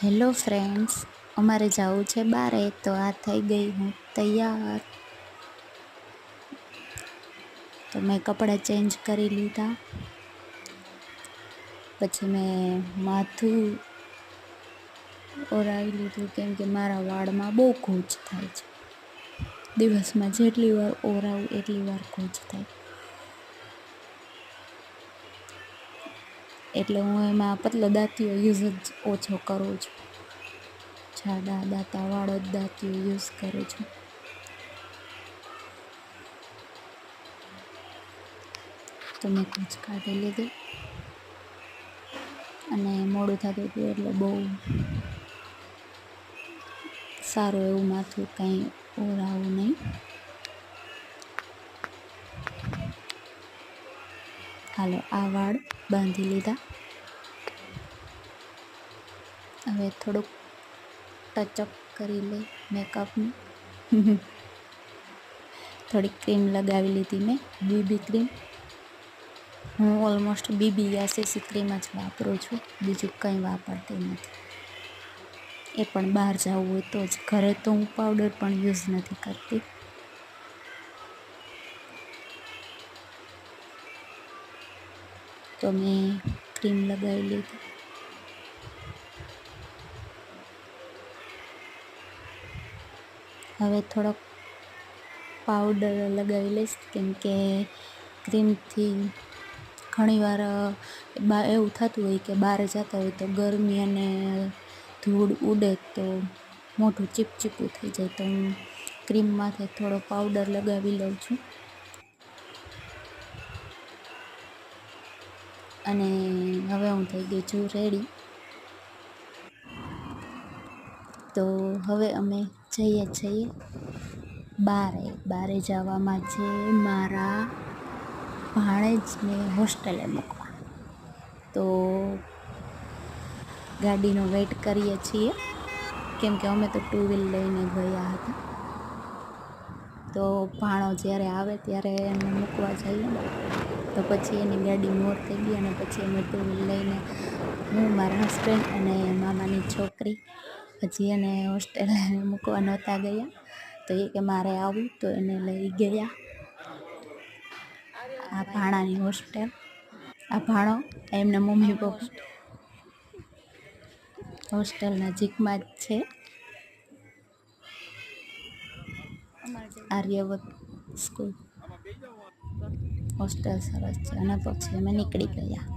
Hello friends, અમારે જવું છે બારે, તો આ થઈ ગઈ હું તૈયાર. તો મેં કપડાં ચેન્જ કરી લીધા. પછી મેં માથું ઓરાવી લીધું, કેમ કે મારા વાળમાં બહુ ખોજ થાય છે. દિવસમાં જેટલી વાર ઓરાવું એટલી વાર ખોજ થાય, એટલે હું એમાં પતલો દાંતીઓ યુઝ જ ઓછો કરું છું. જાડા દાંતાવાળો જ દાંતીઓ યુઝ કરું છું. તો મેં ખોજ કાઢી લીધી, અને મોડું થતું હતું એટલે બહુ સારું એવું માથું કંઈ ઓરાવું નહીં. હાલો, આ વાળ બાંધી લીધા. હવે થોડુંક ટચઅપ કરી લે મેકઅપનું. થોડીક ક્રીમ લગાવી લીધી મેં, બીબી ક્રીમ. હું ઓલમોસ્ટ બીબી યા સીસી ક્રીમ જ વાપરું છું, બીજું કંઈ વાપરતી નથી. એ પણ બહાર જવું હોય તો જ. ઘરે તો હું પાવડર પણ યુઝ નથી કરતી. તો મેં ક્રીમ લગાવી લીધી. હવે થોડોક પાવડર લગાવી લઈશ, કેમ કે ક્રીમથી ઘણીવાર એવું થતું હોય કે બહાર જતા હોય તો ગરમી અને ધૂળ ઉડે તો મોઢું ચીપચીપું થઈ જાય, તો હું ક્રીમ માથે થોડો પાવડર લગાવી લઉં છું. અને હવે હું થઈ ગઈ છું રેડી. તો હવે અમે જઈએ છીએ બારે જવામાં છે મારા ભાણેજને હોસ્ટેલે મૂકવા. તો ગાડીનો વેઇટ કરીએ છીએ, કેમ કે અમે તો 2 વ્હીલ લઈને ગયા હતા. તો ભાણો જ્યારે આવે ત્યારે એને મૂકવા જઈએ, તો પછી એની ગાડી મોર થઈ ગઈ, અને પછી અમે 2 વ્હીલ લઈને, હું, મારા હસબન્ડ અને મામાની છોકરી, પછી એને હોસ્ટેલે મૂકવા નહોતા ગયા, તો એ કે મારે આવું, તો એને લઈ ગયા આ ભાણાની હોસ્ટેલ. આ ભાણો એમના મમ્મી પપ્પા હોસ્ટેલ નજીકમાં જ છે, આર્યવત સ્કૂલ. હોસ્ટેલ સરસ છે. અને પછી અમે નીકળી ગયા.